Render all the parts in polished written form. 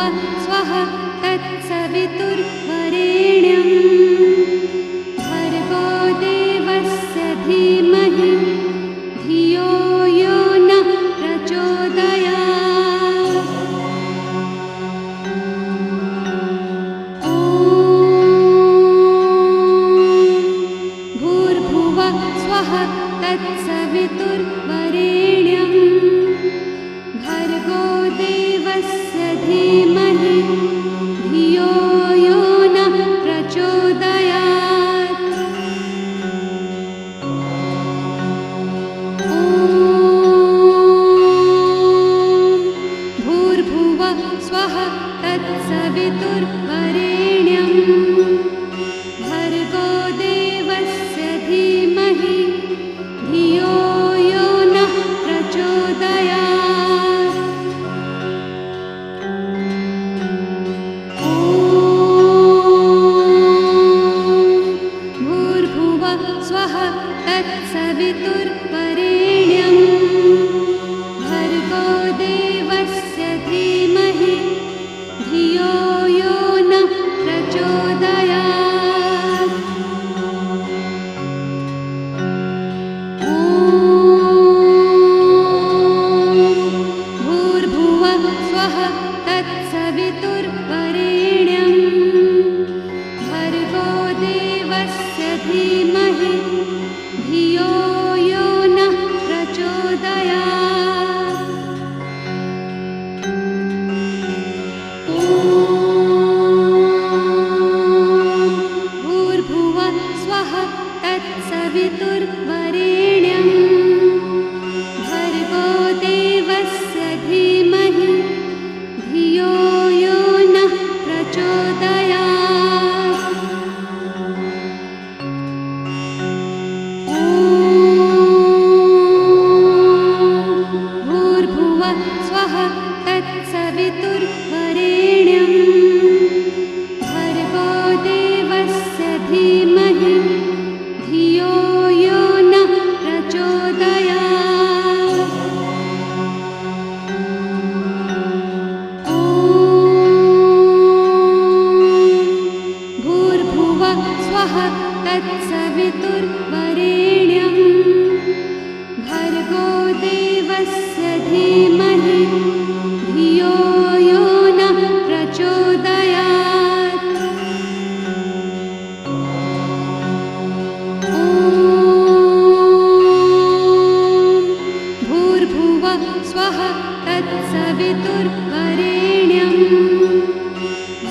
स्वः तत्सवितुर्वरेण्यं भर्गो देवस्य धीमहि धियो यो नः प्रचोदयात्। ॐ भूर्भुवः स्वः तत्सवितुर्वरेण्यं भर्गो देवस्य धीमहि धियो यो नः प्रचोदयात्। ॐ भूर्भुवः स्वः तत्सवितुर्वरेण्यं भर्गो देवस्य धीमहि धियो यो नः प्रचोदयात्। ॐ भूर्भुवः स्वः तत्सवितुर्वरेण्यं भर्गो देवस्य धीमहि धियो यो नः प्रचोदयात्। ॐ भूर्भुवः स्वः तत्सवितुर्वरेण्यं भर्गो देवस्य धीमहि धियो यो नः प्रचोदयात्। ॐ भूर्भुवः स्वः तत्सवितुर्वरेण्यं भर्गो देवस्य धीमहि धियो यो नः प्रचोदयात्। ॐ भूर्भुवः स्वः तत्सवितुर्वरेण्यं भर्गो देवस्य धीमहि धियो यो नः प्रचोदयात्। ॐ भूर्भुवः स्वः तत्सवितुर्वरेण्यं भर्गो देवस्य धीमहि धियो यो नः प्रचोदयात्। ॐ भूर्भुवः स्वः तत्सवितुर्वरेण्यं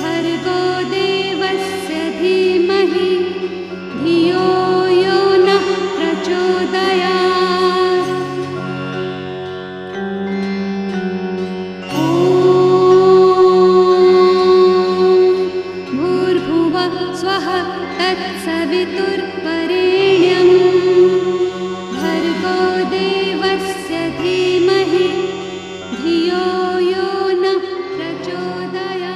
भर्गो देवस्य धीमहि धियो यो नः प्रचोदयात्। ॐ भूर्भुवः स्वः तत्सवितुर्वरेण्यं भर्गो देवस्य धीमहि धियो यो नः प्रचोदयात्।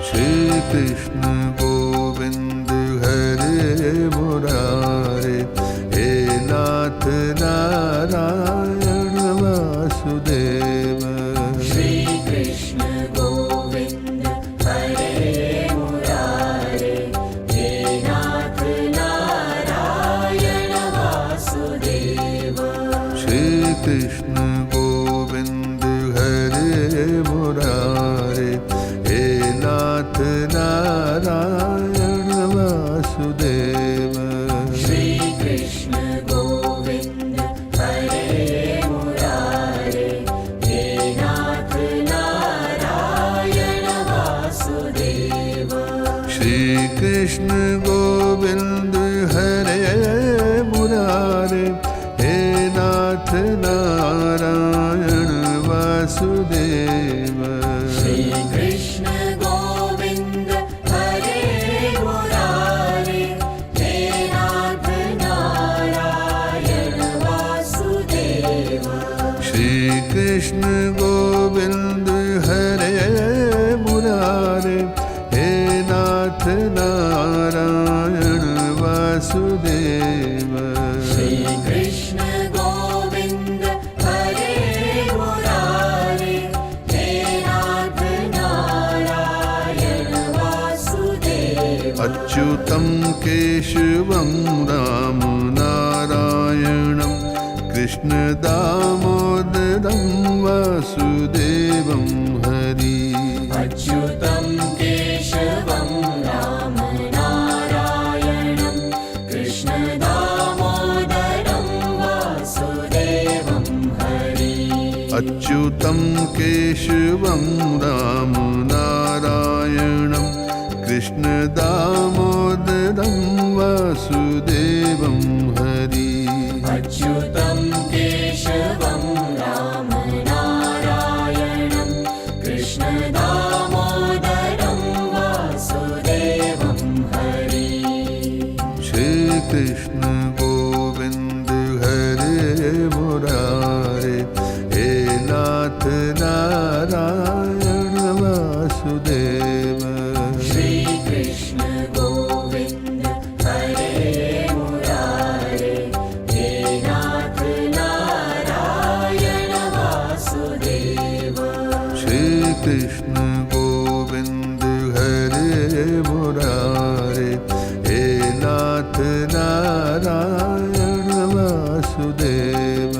श्री कृष्ण गोविंद हरे मुरारे हे नाथ नारायण वासुदेव। श्री कृष्ण गोविंद हरे मुरारे हे नाथ नारायण वासुदेव। श्री कृष्ण गोविंद हरे मुरारे हे नाथ नारायण वासुदेव। श्री कृष्ण गोविंद हरे मुरारे हे नाथ नारायण वासुदेव। श्री कृष्ण गोविंद हरे मुरारे हे नाथ नारायण वासुदेव। श्री कृष्ण गोविंद हरे मुरारे हे नाथ नारायण वासुदेव। श्री कृष्ण गोविंद हरे मुरारे नारायण वासुदेव श्री कृष्ण गोविंद हरे मुरारे हे नाथ नारायण वासुदेव अच्युतं केशवं राम नारायणं कृष्ण दामोदरं वासुदेवं हरि अच्युतं केशवं राम नारायणं कृष्ण दामोदरं वासुदेवं हरि अच्युतं केशवं राम नारायणं कृष्ण दामोदरं वासुदेवं हरि अच्युतं केशवं राम नारायणं कृष्ण दामोदरं वासुदेवं हरि श्री कृष्ण गोविंद हरे मुरारे हे नाथ नारायण वासुदेव श्री कृष्ण गोविंद हरे मुरारे हे नाथ नारायण वासुदेव श्री कृष्ण गोविंद हरे मुरारे हे नाथ नारायण वासुदेव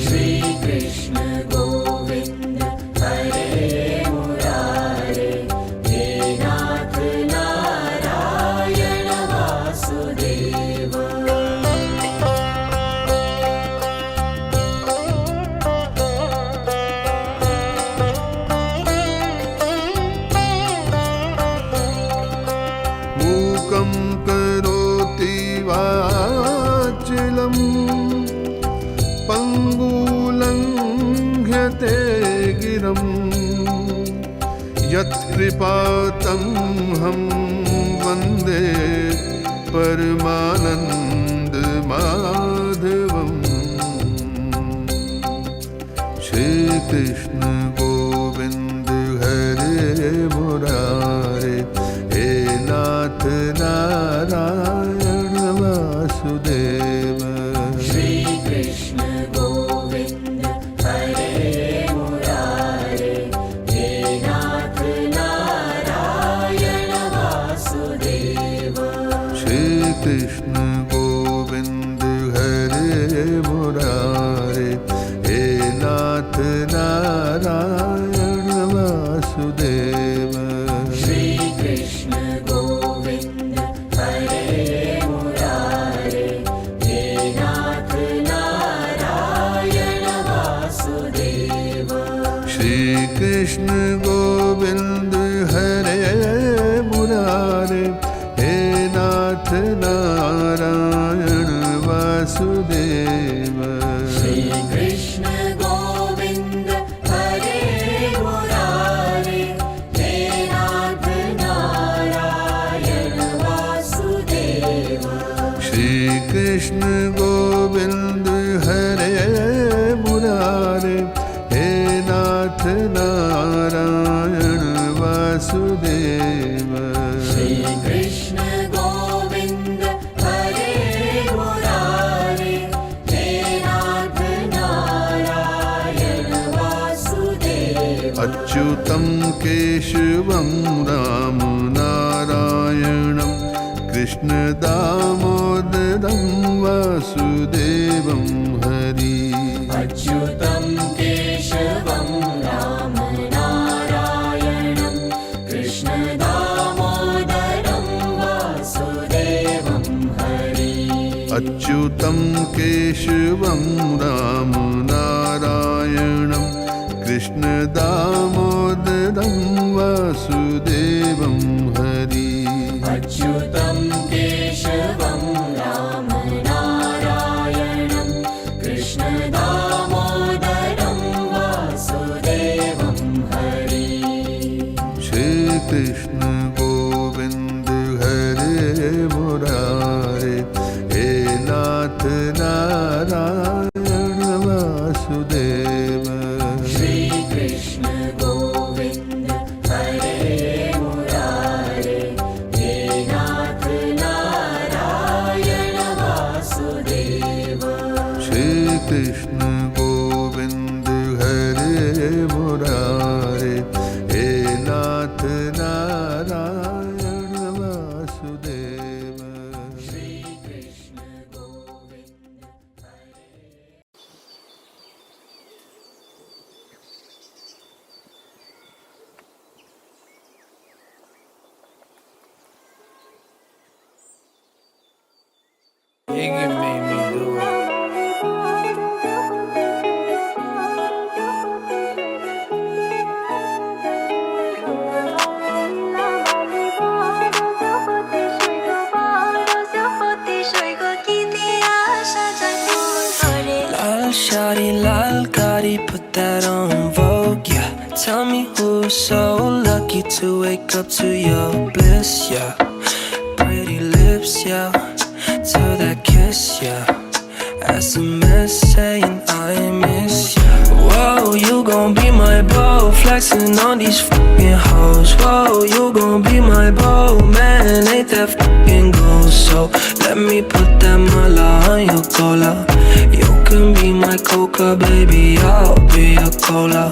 श्री कृष्ण गोविंद हरे मुरारे हे नाथ नारायण वासुदेव मूकं करोति वाचिलं पङ्गुलङ्घ्यते गिरं यत्कृपातं हम वन्दे परमानन्दमाधवम् श्रीकृष्ण गोविंद हरे मुरारे हे नाथ नारायण वासुदेव श्री कृष्ण गोविंद हरे मुरारे हे नाथ नारायण वासुदेव श्रीकृष्ण गोविंद हरे मुरारे हे नाथ नारायण वासुदेव श्री कृष्ण गोविंद हरे मुरारे हे नाथ नारायण वासुदेव श्री कृष्ण गोविंद हरे मुरारे हे नाथ नारायण वासुदेव श्री कृष्ण गोविंद हरे मुरारे हे नाथ नारायण वासुदेव श्री कृष्ण गोविंद हरे मुरारे हे नाथ नारायण वासुदेव श्री कृष्ण गोविंद हरे मुरारे हे नाथ नारायण वासुदेव अच्युतं केशवं राम नारायणं कृष्ण दामोदरं वासुदेवं हरि अच्युतं केशवं राम नारायणं कृष्ण दामोदरं वासुदेवं हरि अच्युतं केशवं राम नारायणं कृष्ण दामोदरं वासुदेवं हरि अच्युतं केशवं राम नारायणं कृष्ण दामोदरं वासुदेवं हरि श्रीकृष्ण गोविंद हरे मुरारे हे नाथ नारायण वासुदेव श्री कृष्ण गोविंद हरे मुरारे हे नाथ नारायण वासुदेव। श्री कृष्ण गोविंद हरे। Iggy made me do it. Lal shawty, lal Gotti, put that on Vogue, yeah. Tell me who's so lucky to wake up to your bliss, yeah. Pretty lips, yeah. To that kiss, yeah. SMS saying I miss ya. Whoa, you gon' be my beau, flexing on these fucking hoes. Whoa, you gon' be my beau, man, ain't that fucking gold? So let me put that mala on your cola. You can be my coca, baby, I'll be your cola.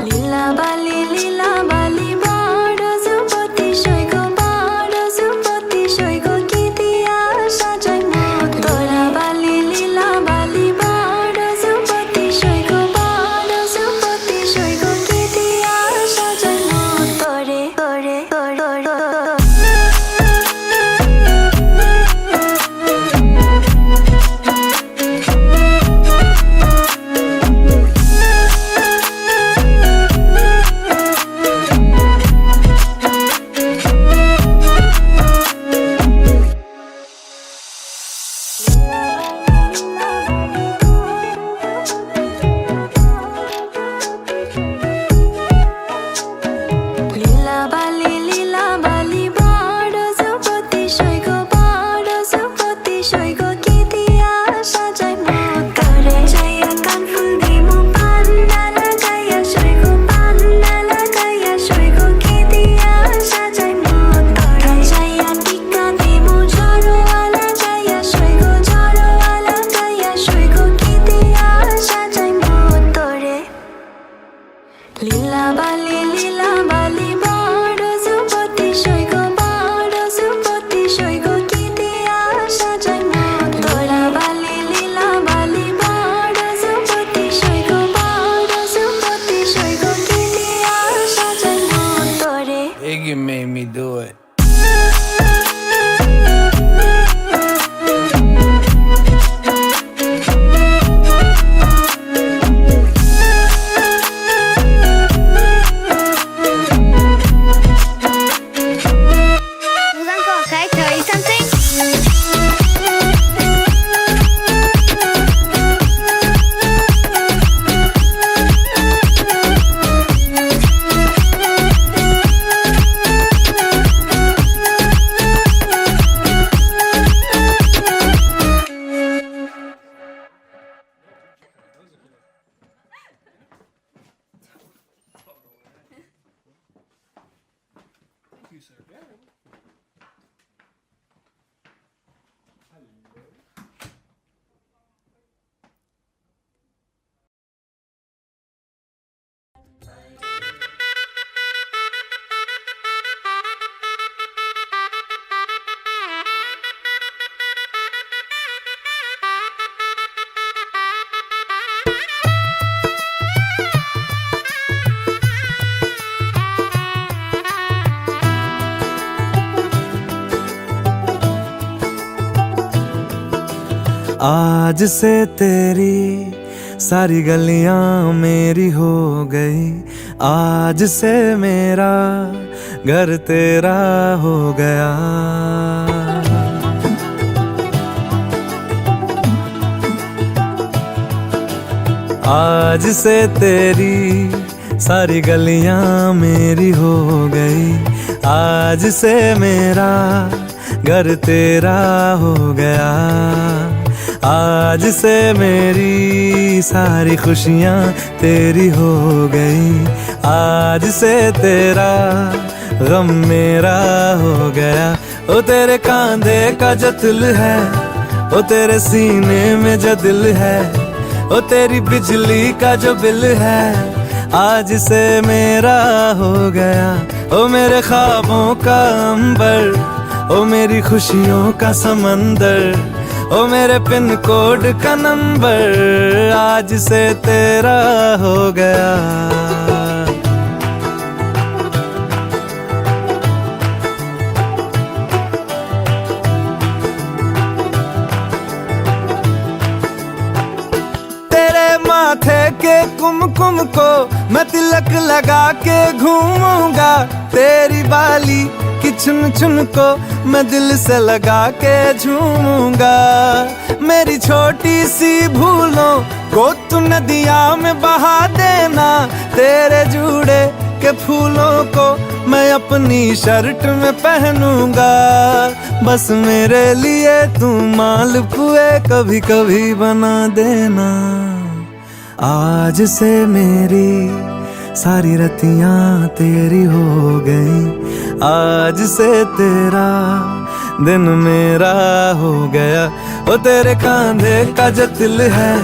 Lila bali bado zupoti shoiko bado zupoti shoiko kitia sajai motora bali lila bali bado zupoti shoiko bado zupoti shoiko kitia sajai motore ore ore Lila bali bado zupoti shoiko bado zupoti shoiko kitia sajai motora bali lila bali bado zupoti shoiko bado zupoti shoiko kitia sajai motore. Iggy made me do it. आज से तेरी सारी गलियां मेरी हो गई, आज से मेरा घर तेरा हो गया। आज से तेरी सारी गलियां मेरी हो गई, आज से मेरा घर तेरा हो गया। आज से मेरी सारी खुशियाँ तेरी हो गई, आज से तेरा गम मेरा हो गया। ओ तेरे कांधे का जो दिल है, ओ तेरे सीने में जो दिल है, ओ तेरी बिजली का जो बिल है, आज से मेरा हो गया। ओ मेरे ख्वाबों का अंबर, ओ मेरी खुशियों का समंदर, ओ मेरे पिन कोड का नंबर, आज से तेरा हो गया। माथे के कुमकुम को मैं तिलक लगा के घूमूंगा, तेरी बाली की चुन चुन को मैं दिल से लगा के झूमूंगा। मेरी छोटी सी भूलों को तू नदिया में बहा देना, तेरे जूड़े के फूलों को मैं अपनी शर्ट में पहनूंगा। बस मेरे लिए तू मालपुए कभी कभी बना देना। आज से मेरी सारी रतियां तेरी हो गई, आज से तेरा दिन मेरा हो गया। ओ तेरे कांधे का जो दिल है,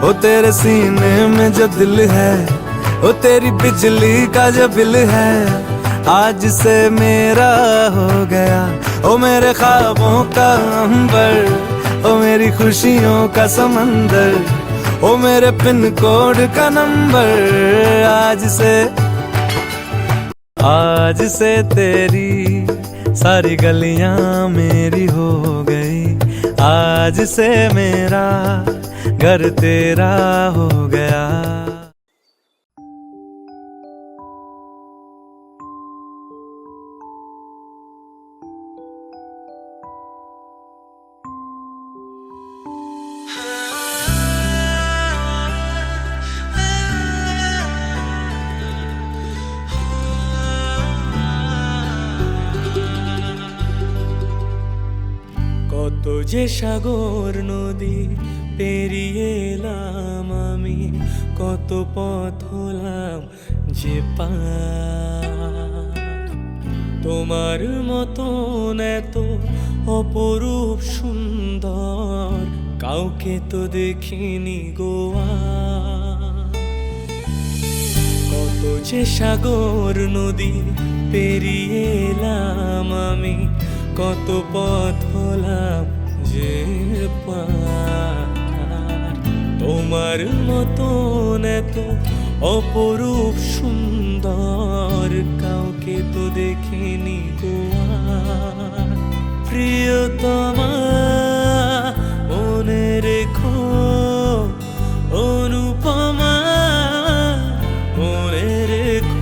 ओ तेरे सीने में जो दिल है, ओ तेरी बिजली का जो बिल है, आज से मेरा हो गया। ओ मेरे ख्वाबों का अंबर, ओ मेरी खुशियों का समंदर, ओ मेरे पिन कोड का नंबर, आज से तेरी सारी गलियां मेरी हो गई, आज से मेरा घर तेरा हो गया। কত যে সাগর নদী পেরিয়ে এলাম আমি, কত পথ হলাম যে পার। তোমার মতন এত অপরূপ সুন্দর কাউকে তো দেখিনি গোয়া। কত যে সাগর নদী পেরিয়ে এলাম আমি, কত পথ হলাম যে পার। তোমার মতন এত অপরূপ সুন্দর কাউকে তো দেখিনি গোয়া। প্রিয়তমা মনে রেখো, অনুপমা মনে রেখো।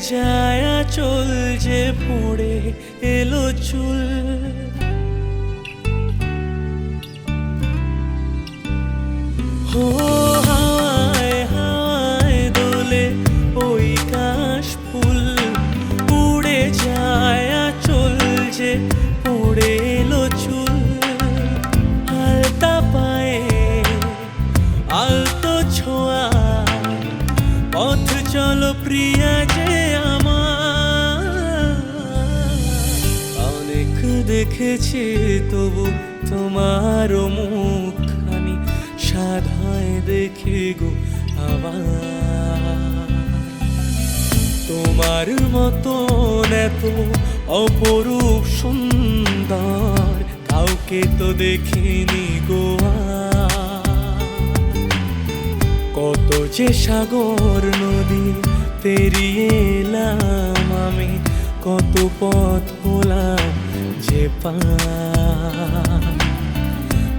ছায়া চল যে পড়ে এলো চুল, ও হাওয়ায় হাওয়ায় দোলে ওই কাশ ফুল, উড়ে যায় চল যে পড়ে এলো চুল। আলতা পায়ে আলতো ছোঁয়া, পথ চলো প্রিয়া যে দেখেছি তবু তোমার মুখখানি সাধায় দেখি গো আবার। তোমার মতন এত অপরূপ সুন্দর কাউকে তো দেখিনি গোয়া। কত যে সাগর নদী পেরিয়ে এলাম আমি, কত পথ হলাম যে পার।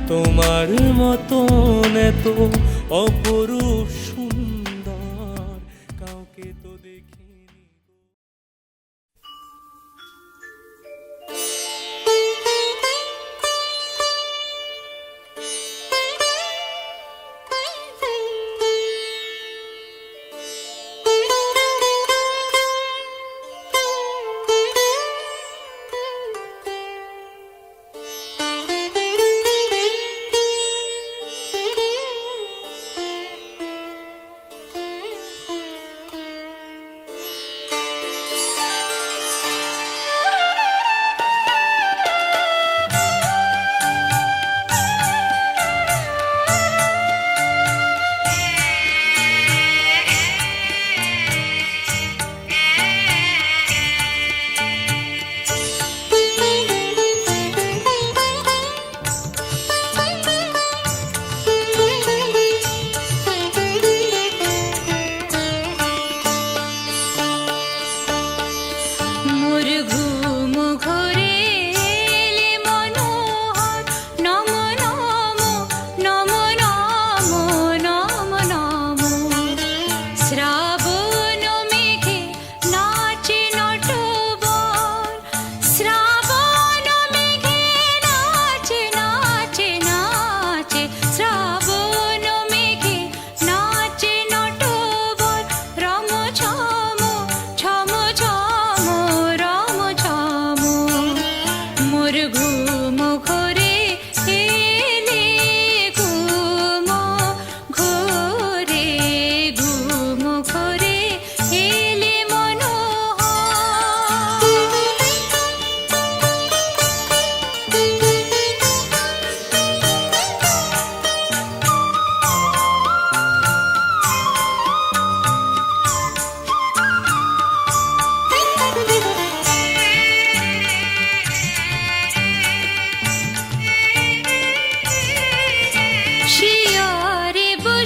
তোমার মতন এত অপরূপ সুন্দর কাউকে তো দেখিনি।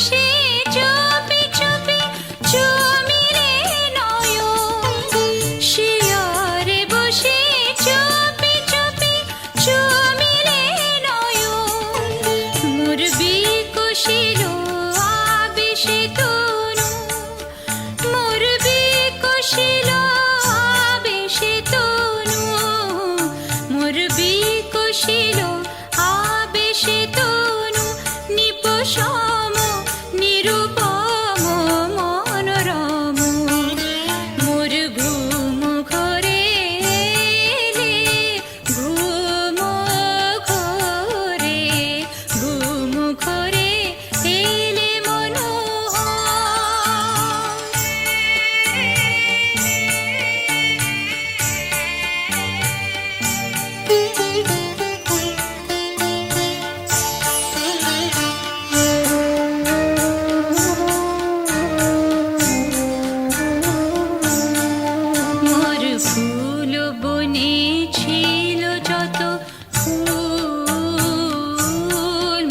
বসে চুপি চুপি চুমিলে নয়ন শিয়রে বসে চুপি চুপি চুমিলে নয়ন মোর বিকশিল আবেশে তনু মোর বিকশিল আবেশে তনু মোর বিকশিল আবেশে তনু নিপসম নিরূপম মনোরম মোর ঘুম ঘরে এলে ঘুম ঘরে ঘুম ঘরে এলে মোর ফুল বনে ছিল যত ফুল মোর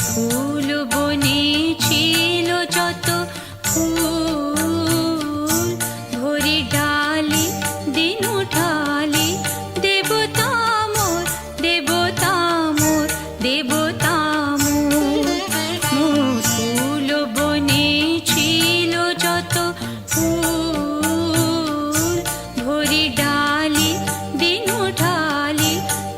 ফুল বনে ছিল যত ফুল ভরি ডালি দিন উঠালি দেবতা মোর দেবতা মোর দেবতা মোর মোর ফুল বনে ছিল যত ফুল ভরি ডালি দিন উঠালি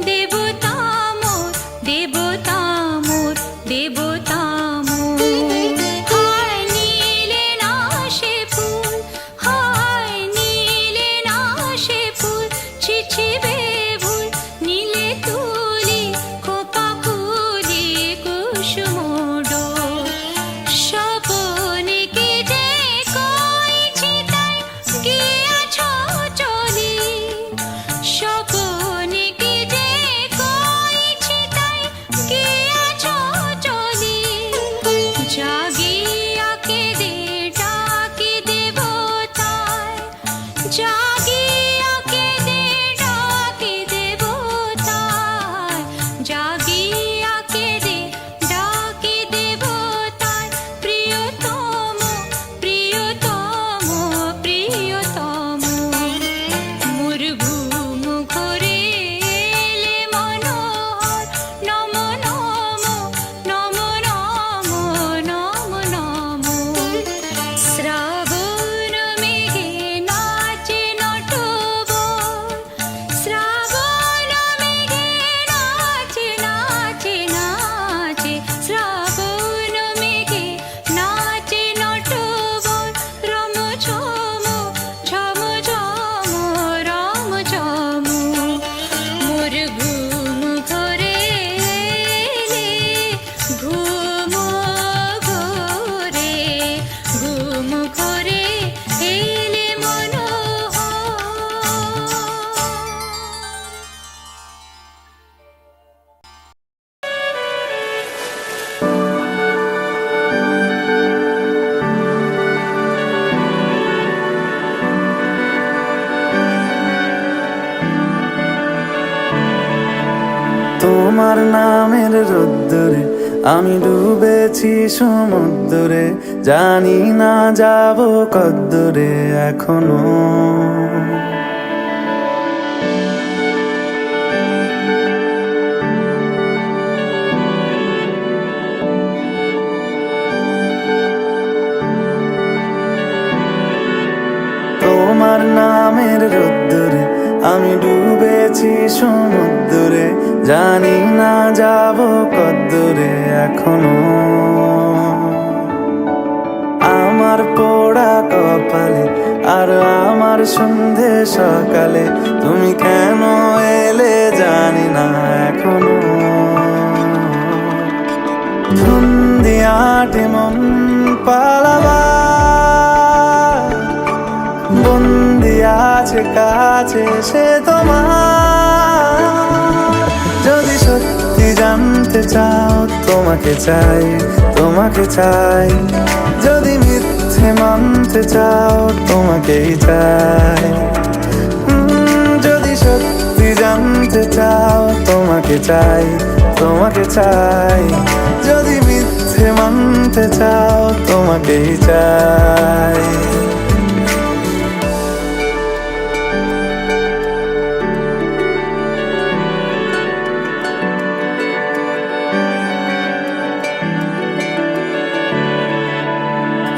দেবতা মোর দেবতা মোর দেবতা মোর হায় নীলে না সে ফুল হায় নীলে না সে ফুল চিচিবে ভুল নীলে তুলি খোপা খুলি কুসুম ডোল স্বপনে কে যে কইছি তাই গিয়াছ চলি স্বপনে কে যে কইছি তাই গিয়াছ চলি জাগিয়া কেঁদে ডাকি দেবতায় জাগিয়া কেঁদে ডাকি দেবতায় জাগিয়া কেঁদে ডাকি দেবতায় প্রিয়তম প্রিয়তম প্রিয়তম মোর ঘুম ঘরে এলে মনোহর নম নম নম নম নম নম শ্রাবণ মেঘে নাচে নটবর শ্রাবণ মেঘে নাচে নাচে নাচে শ্রাবণ মেঘে নাচে নটবর রম ঝম ঝম ঝম রম ঝম মোর ঘুম ঘরে এলে ঘুম ঘরে ঘুম ঘরে এলে তোমার নামের রোদ্দুরে আমি ডুবেছি সমুদ্রে জানি না যাব কদ্দুরে এখনো তোমার নামের রোদ্দুরে আমি ডুবেছি সমুদ্রে জানি না যাব কদ্দুরে এখনো আমার পোড়া কপালে আর আমার সন্ধে সকালে তুমি কেন এলে জানি না এখনো ধুন্দিয়াটে মন পালাবা বন্দি আছে কাছে সে তোমার যদি সত্যি জানতে চাও তোমাকে চাই তোমাকে চাই যদি মিথ্যে মানতে চাও তোমাকেই চাই যদি সত্যি জানতে চাও তোমাকে চাই তোমাকে চাই যদি মিথ্যে জানতে চাও তোমাকেই চাই।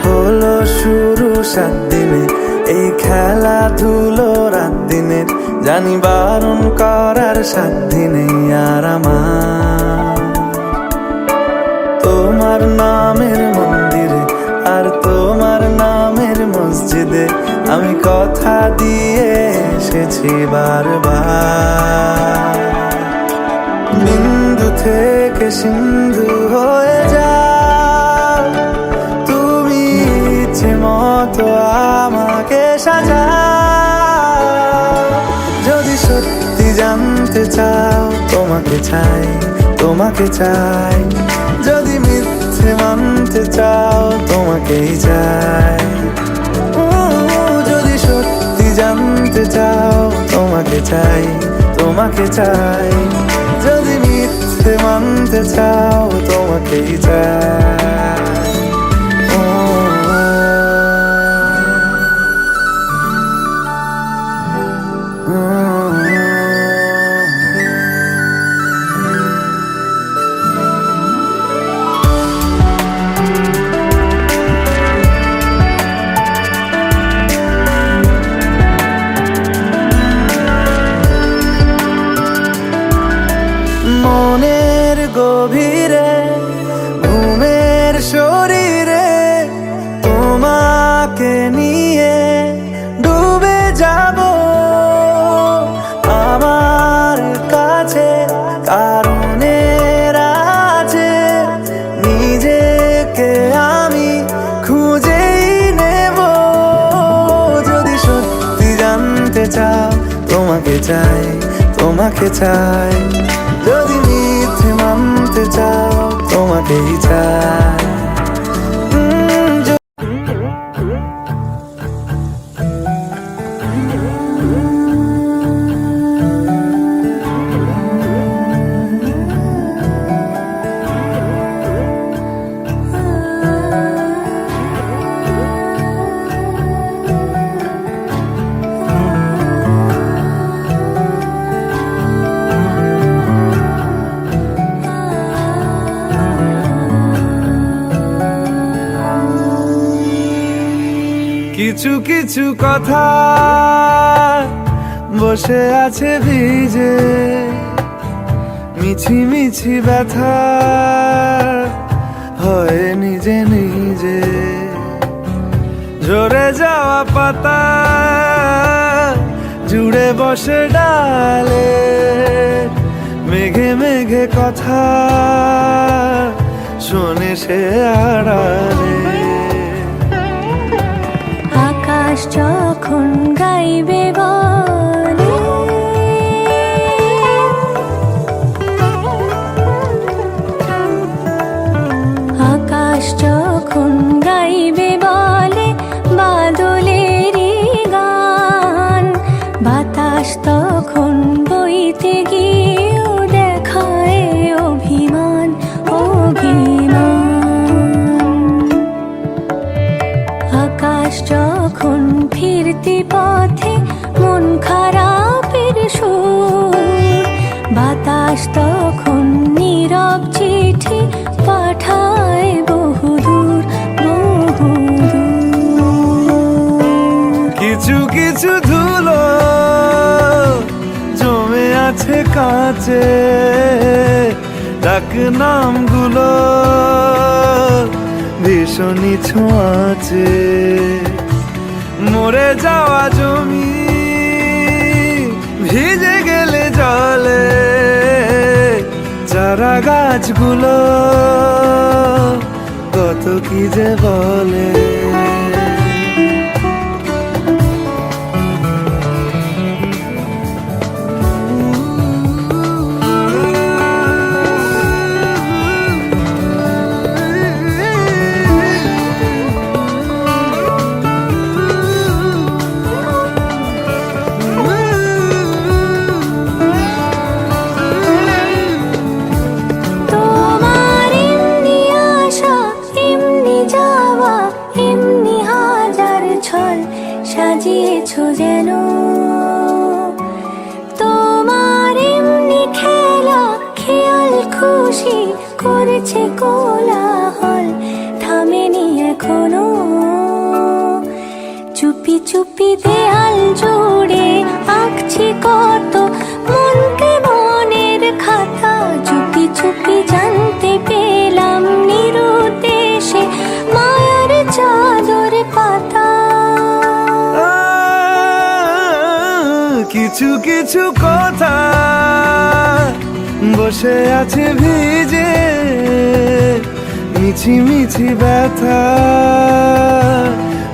হলো শুরু 7 দিনে এই খেলাধুলো রাত দিনের, জানি বারণ করার সাধ্য নেই আর আমার। তোমার নামের মন্দিরে আর তোমার নামের মসজিদে আমি কথা দিয়ে এসেছি বারবার। বিন্দু থেকে সিন্ধু হয়ে যাও তুমি, ইচ্ছে মতো আমাকে সাজাও। যদি সত্যি জানতে চাও তোমাকে চাই, তোমাকে চাই। যদি মিথ্যে মানতে চাও তোমাকেই চাই। যদি সত্যি জানতে চাও তোমাকে চাই, তোমাকে চাই। যদি মিথ্যে মানতে চাও তোমাকেই চাই। মনের গভীরে ঘুমের শরীরে তোমাকে নিয়ে ডুবে যাব আমার কাছে। কারণের আছে নিজেকে আমি খুঁজেই নেব। যদি সত্যি জানতে চাও তোমাকে চাই, তোমাকে চাই। যদি মিথ্যে মানতে চাও তোমাকেই চাই। কিছু কিছু কথা বসে আছে ভিজে, মিছি মিছি ব্যথা হয় নিজে নিজে। ঝরে যাওয়া পাতা জুড়ে বসে ডালে, মেঘে মেঘে কথা শোনে সে আড়ালে। আকাশ যখন গাইবে বলে, আকাশ যখন গাইবে বলে বাদলেরই গান, বাতাস তখন বইতে গিয়েও দেখায় অভিমান, অভিমান। আকাশ যখন ফিরতি পথে মন খারাপের সুর, বাতাস তখন নীরব চিঠি পাঠায় বহুদূর, বহুদূর। কিছু কিছু ধুলো জমে আছে কাঁচে, ডাক নামগুলো ভীষণই ছোঁয়াচে। মরে যাওয়া জমি ভিজে গেলে জলে, চারা গাছগুলো কত কি যে বলে। তোমার এমনি আশা সাজিয়েছো যেন তোমার এমনি খেলা খেয়াল খুশি করেছে কোলাহল থামেনি এখনো চুপি চুপি দেয়াল জুড়ে আঁকছি কত মনকে মনের খাতা চুপি চুপি জানতে পেলাম নিরুদ্দেশে মায়ার চাদর পাতা কিছু কিছু কথা বসে আছে ভিজে মিছি মিছি ব্যথা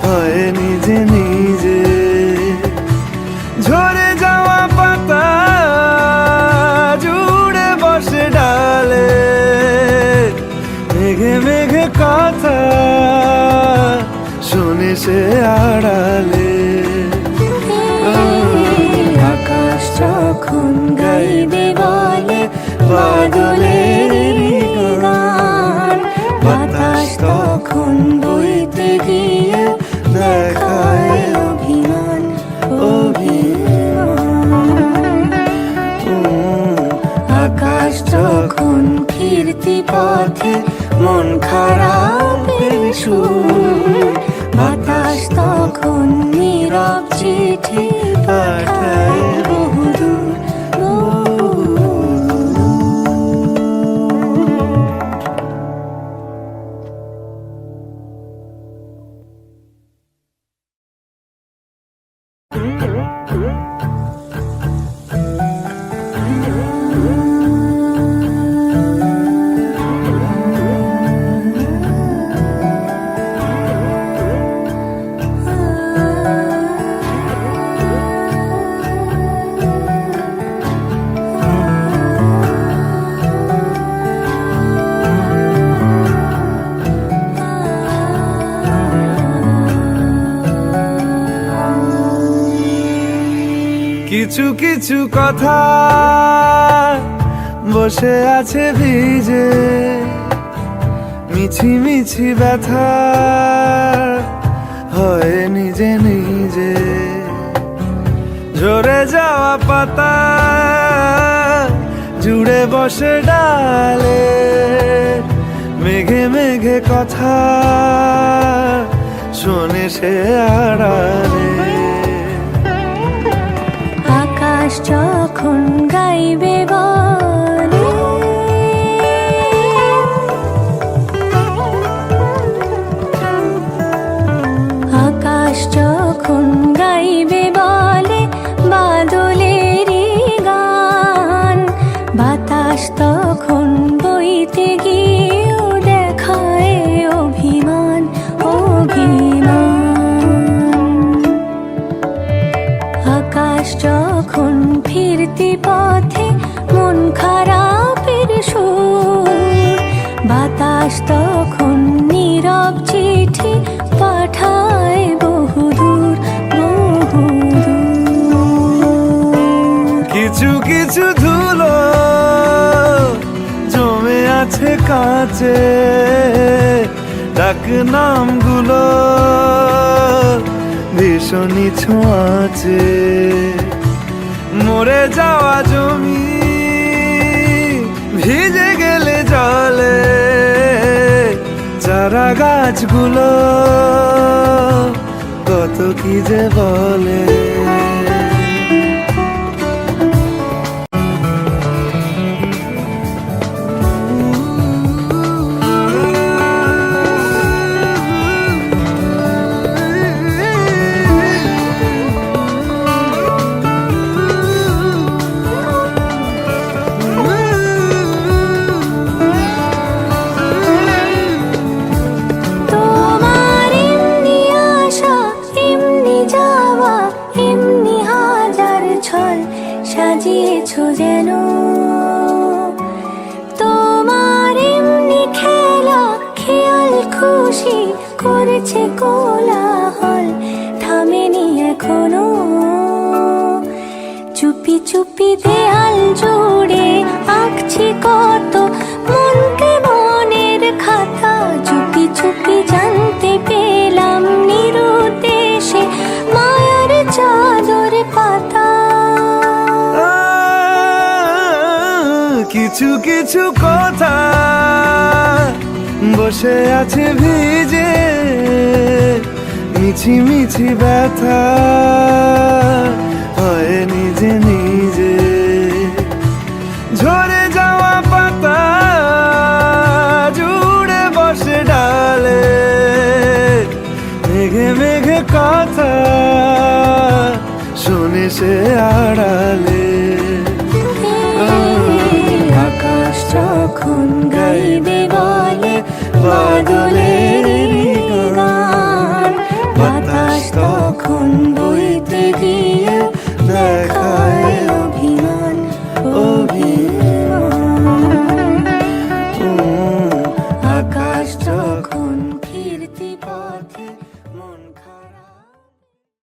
হয় নিজে নিজে ঝরে যাওয়া পাতা জুড়ে বসে ডালে মেঘে মেঘে কথা শোনে সে আড়ালে আকাশ যখন গাইবে বলে বাদলের গান বাতাস তখন বইতে গিয়ে দেখায় অভিমান অভিমান আকাশ যখন ফিরতি পথে মন খারাপের সুর বাতাস তখন নীরব চিঠি পাঠায় বহুদূর কিছু কিছু কথা বসে আছে ভিজে মিছি মিছি ব্যথা হয় নিজে নিজে ঝরে যাওয়া পাতা জুড়ে বসে ডালে মেঘে মেঘে কথা শোনে সে আড়ালে আকাশ যখন গাইবে বলে আকাশ যখন গাইবে বলে বাদলেরই গান বাতাস তখন বইতে গিয়েও দেখায় অভিমান অভিমান আকাশ যখন ফিরতি পথে মন খারাপের সুর বাতাস তখন নীরব চিঠি পাঠায় বহুদূর বহুদূর কিছু কিছু ধুলো জমে আছে কাঁচে ডাক নামগুলো ভীষণই ছোঁয়াচে মরে যাওয়া জমি ভিজে গেলে জলে চারা গাছগুলো কত কি যে বলে তোমার এমনি আশা এমনি যাওয়া এমনি হাজার ছল সাজিয়েছো যেন তোমার এমনি খেলা খেয়াল খুশি করেছে কোলাহল থামেনি এখনো চুপি চুপি দেয়াল জুড়ে আঁকছি কত মনকে মনের খাতা চুপি চুপি জানতে পেলাম নিরুদ্দেশে মায়া কিছু কথা বসে আছে ভিজে, মিছি মিছি ব্যথা।